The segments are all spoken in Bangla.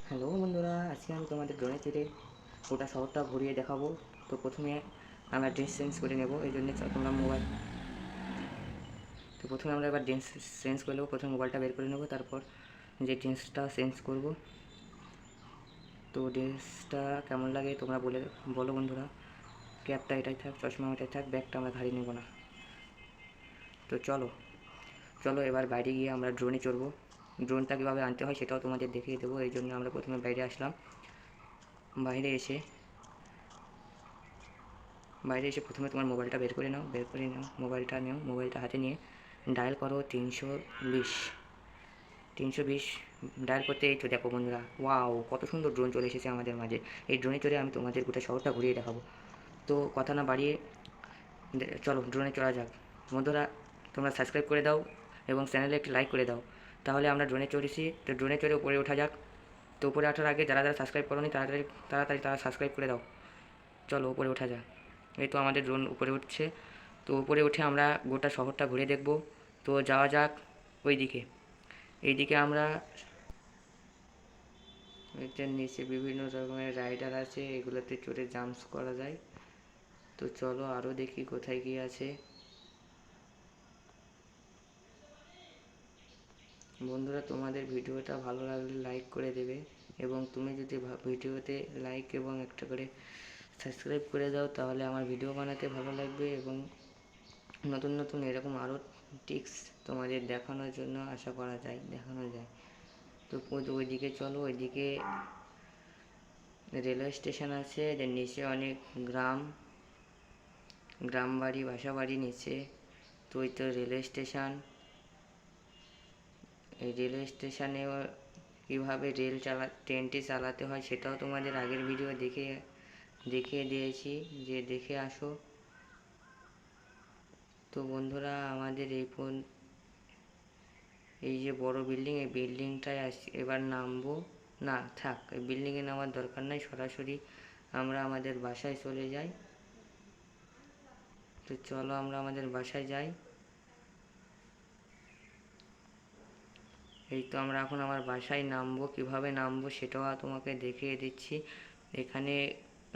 হ্যালো বন্ধুরা, আজকে আমি তোমাদের ড্রোনে চেড়ে গোটা শহরটা ঘুরিয়ে দেখাবো। তো প্রথমে আমরা ড্রেস চেঞ্জ করে নেব, এই জন্য তোমরা মোবাইল তো প্রথমে আমরা এবার ড্রেস চেঞ্জ করে নেবো। প্রথমে মোবাইলটা বের করে নেবো, তারপর যে ড্রেসটা চেঞ্জ করব। তো ড্রেসটা কেমন লাগে তোমরা বলো বন্ধুরা। ক্যাপটা এটাই থাক, চশমা এটাই থাক, ব্যাগটা আমরা ঘাড়ি নেব না। তো চলো চলো এবার বাইরে গিয়ে আমরা ড্রোনে চড়বো। ড্রোনটা কীভাবে আনতে হয় সেটাও তোমাদের দেখিয়ে দেবো, এই জন্য আমরা প্রথমে বাইরে আসলাম। বাইরে এসে প্রথমে তোমার মোবাইলটা বের করে নাও, মোবাইলটা হাতে নিয়ে ডায়াল করো 320 ডায়াল করতে। এই তো দেখো বন্ধুরা, ওয়াও কত সুন্দর ড্রোন চলে এসেছে আমাদের মাঝে। এই ড্রোনে চড়ে আমি তোমাদের গোটা শহরটা ঘুরিয়ে দেখাবো। তো কথা না বাড়িয়ে চলো ড্রোনে চড়া যাক। বন্ধুরা, তোমরা সাবস্ক্রাইব করে দাও এবং চ্যানেলে একটি লাইক করে দাও, তাহলে আমরা ড্রোনে চড়েছি। তো ড্রোনে চড়ে উপরে ওঠা যাক। তো উপরে ওঠার আগে যারা যারা সাবস্ক্রাইব করোনি তাড়াতাড়ি তাড়াতাড়ি তারা সাবস্ক্রাইব করে দাও। চলো উপরে ওঠা যাক। এই তো আমাদের ড্রোন উপরে উঠছে। তো উপরে উঠে আমরা গোটা শহরটা ঘুরে দেখব। তো যাওয়া যাক ওইদিকে। এইদিকে আমরা এটার নিচে বিভিন্ন রকমের রাইডার আছে, এগুলোতে চড়ে জাম্পস করা যায়। তো চলো আরও দেখি কোথায় কি আছে। বন্ধুরা, তোমাদের ভিডিওটা ভালো লাগলে লাইক করে দেবে, এবং তুমি যদি ভিডিওতে লাইক এবং একটা করে সাবস্ক্রাইব করে দাও, তাহলে আমার ভিডিও বানাতে ভালো লাগবে এবং নতুন নতুন এরকম আরও টিপস তোমাদের দেখানো যায়। তো ওইদিকে চলো, ওইদিকে রেলওয়ে স্টেশন আছে, এর নিচে অনেক গ্রাম বাড়ি, বাসা বাড়ি নিচে। তো ওই তো রেলওয়ে স্টেশন। এই রেলওয়ে স্টেশনে কীভাবে ট্রেনটি চালাতে হয় সেটাও তোমাদের আগের ভিডিও দেখিয়ে দিয়েছি, যে দেখে আসো। তো বন্ধুরা, আমাদের এই যে বড় বিল্ডিং, এই বিল্ডিংটায় এবার নামবো। না থাক, এই বিল্ডিংয়ে নামার দরকার নাই, সরাসরি আমরা আমাদের বাসায় চলে যাই। তো চলো আমরা আমাদের বাসায় যাই। এই তো আমরা এখন আমার বাসায় নামবো, কিভাবে নামবো সেটাও তোমাকে দেখিয়ে দিচ্ছি। এখানে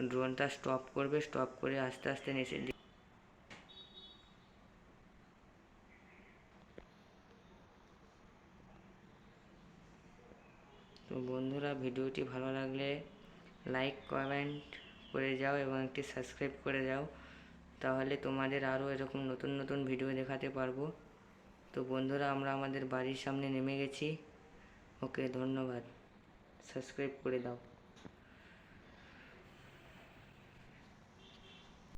ড্রোনটা স্টপ করবে, স্টপ করে আস্তে আস্তে নিচে। তো বন্ধুরা, ভিডিওটি ভালো লাগলে লাইক কমেন্ট করে যাও এবং একটি সাবস্ক্রাইব করে যাও, তাহলে তোমাদের আরও এরকম নতুন নতুন ভিডিও দেখাতে পারবো। তো বন্ধুরা, আমরা আমাদের বাড়ির সামনে নেমে গেছি। ওকে, ধন্যবাদ। সাবস্ক্রাইব করে দাও।